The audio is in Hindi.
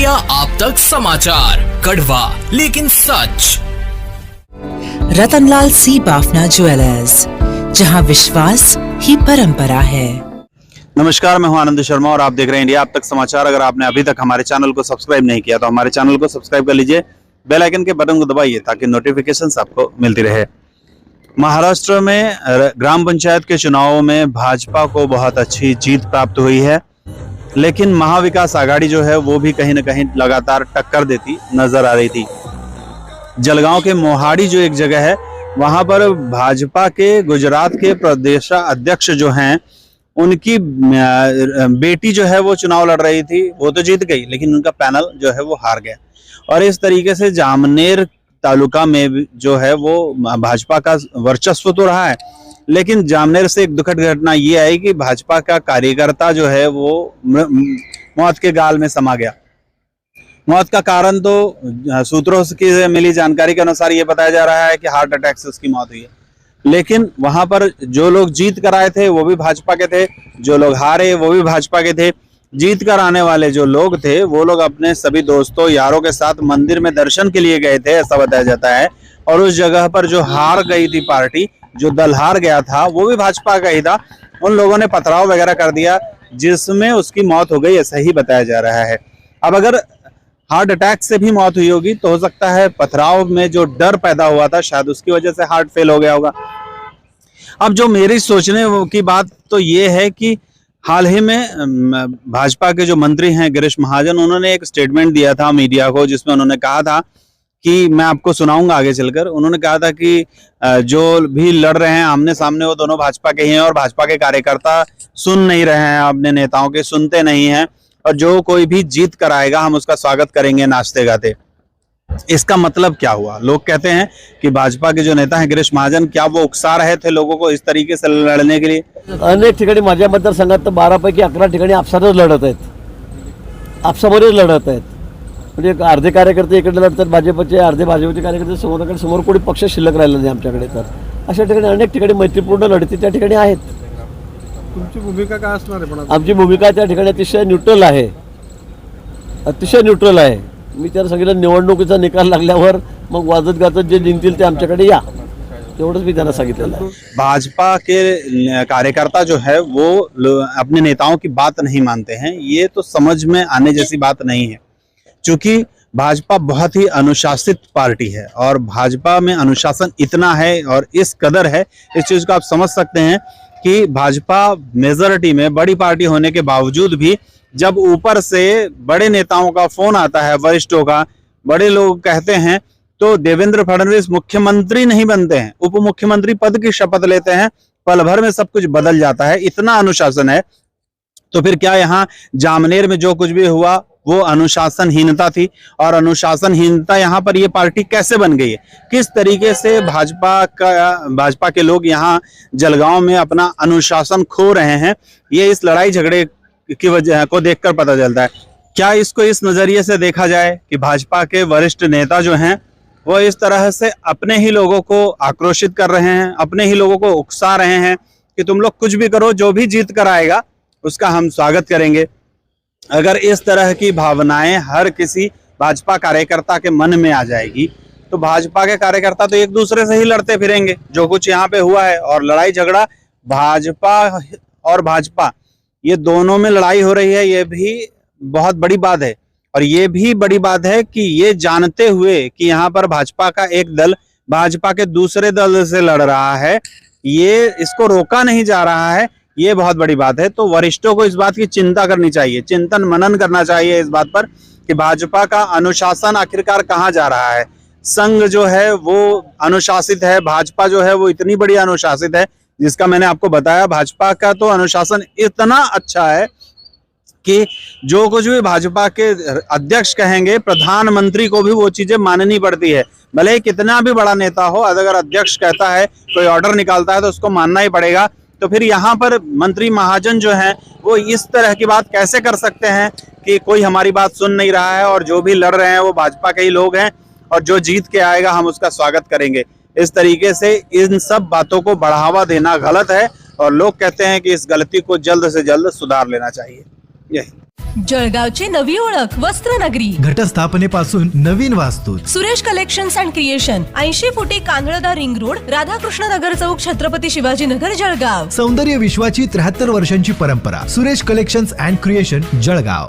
इंडिया आप तक समाचार, कड़वा लेकिन सच। रतनलाल सी बाफना ज्वेलर्स, जहां विश्वास ही परंपरा है। नमस्कार, मैं हूं आनंद शर्मा और आप देख रहे हैं इंडिया आप तक समाचार। अगर आपने अभी तक हमारे चैनल को सब्सक्राइब नहीं किया तो हमारे चैनल को सब्सक्राइब कर लीजिए, बेल आइकन के बटन को दबाइए ताकि नोटिफिकेशंस आपको मिलती रहे। महाराष्ट्र में ग्राम पंचायत के चुनावों में भाजपा को बहुत अच्छी जीत प्राप्त हुई है, लेकिन महाविकास आघाड़ी जो है वो भी कहीं ना कहीं लगातार टक्कर देती नजर आ रही थी। जलगांव के मोहाड़ी जो एक जगह है, वहां पर भाजपा के गुजरात के प्रदेश अध्यक्ष जो हैं, उनकी बेटी जो है वो चुनाव लड़ रही थी। वो तो जीत गई, लेकिन उनका पैनल जो है वो हार गया। और इस तरीके से जामनेर तालुका में जो है वो भाजपा का वर्चस्व तो रहा है, लेकिन जामनेर से एक दुखद घटना ये आई कि भाजपा का कार्यकर्ता जो है वो मौत के गाल में समा गया। मौत का कारण तो सूत्रों की मिली जानकारी के अनुसार ये बताया जा रहा है कि हार्ट अटैक से उसकी मौत हुई है। लेकिन वहां पर जो लोग जीत कर आए थे वो भी भाजपा के थे, जो लोग हारे वो भी भाजपा के थे। जीत कर आने वाले जो लोग थे वो लोग अपने सभी दोस्तों यारों के साथ मंदिर में दर्शन के लिए गए थे, ऐसा बताया जाता है। और उस जगह पर जो हार गई थी पार्टी, जो दल हार गया था, वो भी भाजपा का ही था। उन लोगों ने पथराव वगैरह कर दिया जिसमें उसकी मौत हो गई, ऐसा ही बताया जा रहा है। अब अगर हार्ट अटैक से भी मौत हुई होगी तो हो सकता है पथराव में जो डर पैदा हुआ था शायद उसकी वजह से हार्ट फेल हो गया होगा। अब जो मेरी सोचने की बात तो ये है कि हाल ही में भाजपा के जो मंत्री हैं गिरीश महाजन, उन्होंने एक स्टेटमेंट दिया था मीडिया को, जिसमें उन्होंने कहा था कि मैं आपको सुनाऊंगा आगे चलकर। उन्होंने कहा था कि जो भी लड़ रहे हैं आमने सामने वो दोनों भाजपा के ही हैं और भाजपा के कार्यकर्ता सुन नहीं रहे हैं, अपने नेताओं के सुनते नहीं हैं, और जो कोई भी जीत कर आएगा हम उसका स्वागत करेंगे नाचते गाते। इसका मतलब क्या हुआ? लोग कहते हैं कि भाजपा के जो नेता हैं गिरीश महाजन, क्या वो उकसा रहे थे लोगों को इस तरीके से लड़ने के लिए? अनेक ठिकाणी माझ्या मतदारसंघात तर 12 पैकी 11 ठिकाणी आपसातच लढत आहेत, आपसामध्येच लढत आहेत. म्हणजे अर्धे कार्यकर्ते इकडे लढतात भाजपचे, अर्धे भाजपचे कार्यकर्ते समोर कोणी पक्ष शिल्लक राहिला नाही आमच्याकडे. तर अशा ठिकाणी अनेक ठिकाणी मैत्रीपूर्ण लढती त्या ठिकाणी आहेत. तुमची भूमिका काय असणार आहे? पण आमची भूमिका त्या ठिकाणी अतिशय न्यूट्रल आहे, अतिशय न्यूट्रल आहे. मी त्याला सांगितलं निवडणुकीचा निकाल लागल्यावर मग वाजत गाजत जे जिंकतील ते आमच्याकडे या, एवढंच मी त्यांना सांगितलेलं आहे. भाजपा के कार्यकर्ता जो है वो अपने नेताओं की बात नहीं मानते हैं, ये तो समझ में आने जैसी बात नहीं है। क्योंकि भाजपा बहुत ही अनुशासित पार्टी है और भाजपा में अनुशासन इतना है और इस कदर है, इस चीज को आप समझ सकते हैं कि भाजपा मेजॉरिटी में बड़ी पार्टी होने के बावजूद भी जब ऊपर से बड़े नेताओं का फोन आता है, वरिष्ठों का, बड़े लोग कहते हैं, तो देवेंद्र फडणवीस मुख्यमंत्री नहीं बनते हैं, उप मुख्यमंत्री पद की शपथ लेते हैं, पल भर में सब कुछ बदल जाता है। इतना अनुशासन है। तो फिर क्या यहाँ जामनेर में जो कुछ भी हुआ वो अनुशासनहीनता थी? और अनुशासनहीनता यहाँ पर ये पार्टी कैसे बन गई है? किस तरीके से भाजपा के लोग यहाँ जलगांव में अपना अनुशासन खो रहे हैं, ये इस लड़ाई झगड़े की वजह को देखकर पता चलता है। क्या इसको इस नजरिए से देखा जाए कि भाजपा के वरिष्ठ नेता जो हैं वो इस तरह से अपने ही लोगों को आक्रोशित कर रहे हैं, अपने ही लोगों को उकसा रहे हैं कि तुम लोग कुछ भी करो, जो भी जीत कर आएगा उसका हम स्वागत करेंगे? अगर इस तरह की भावनाएं हर किसी भाजपा कार्यकर्ता के मन में आ जाएगी तो भाजपा के कार्यकर्ता तो एक दूसरे से ही लड़ते फिरेंगे, जो कुछ यहाँ पे हुआ है। और लड़ाई झगड़ा भाजपा और भाजपा ये दोनों में लड़ाई हो रही है, ये भी बहुत बड़ी बात है। और ये भी बड़ी बात है कि ये जानते हुए कि यहाँ पर भाजपा का एक दल भाजपा के दूसरे दल से लड़ रहा है, ये इसको रोका नहीं जा रहा है, ये बहुत बड़ी बात है। तो वरिष्ठों को इस बात की चिंता करनी चाहिए, चिंतन मनन करना चाहिए इस बात पर कि भाजपा का अनुशासन आखिरकार कहाँ जा रहा है। संघ जो है वो अनुशासित है, भाजपा जो है वो इतनी बड़ी अनुशासित है, जिसका मैंने आपको बताया। भाजपा का तो अनुशासन इतना अच्छा है कि जो कुछ भी भाजपा के अध्यक्ष कहेंगे, प्रधानमंत्री को भी वो चीजें माननी पड़ती है। भले ही कितना भी बड़ा नेता हो, अगर अध्यक्ष कहता है, कोई ऑर्डर निकालता है तो उसको मानना ही पड़ेगा। तो फिर यहाँ पर मंत्री महाजन जो हैं वो इस तरह की बात कैसे कर सकते हैं कि कोई हमारी बात सुन नहीं रहा है और जो भी लड़ रहे हैं वो भाजपा के ही लोग हैं और जो जीत के आएगा हम उसका स्वागत करेंगे? इस तरीके से इन सब बातों को बढ़ावा देना गलत है और लोग कहते हैं कि इस गलती को जल्द से जल्द सुधार लेना चाहिए। यही जळगावची नवी ओळख वस्त्रनगरी. घटस्थापनेपासून नवीन वास्तू. सुरेश कलेक्शन्स अँड क्रिएशन 80 फुटी कांदळदा रिंग रोड, राधाकृष्ण नगर चौक, छत्रपती शिवाजी नगर, जळगाव. सौंदर्य विश्वाची 73 वर्षांची परंपरा. Suresh collections and creation, Jalgaon.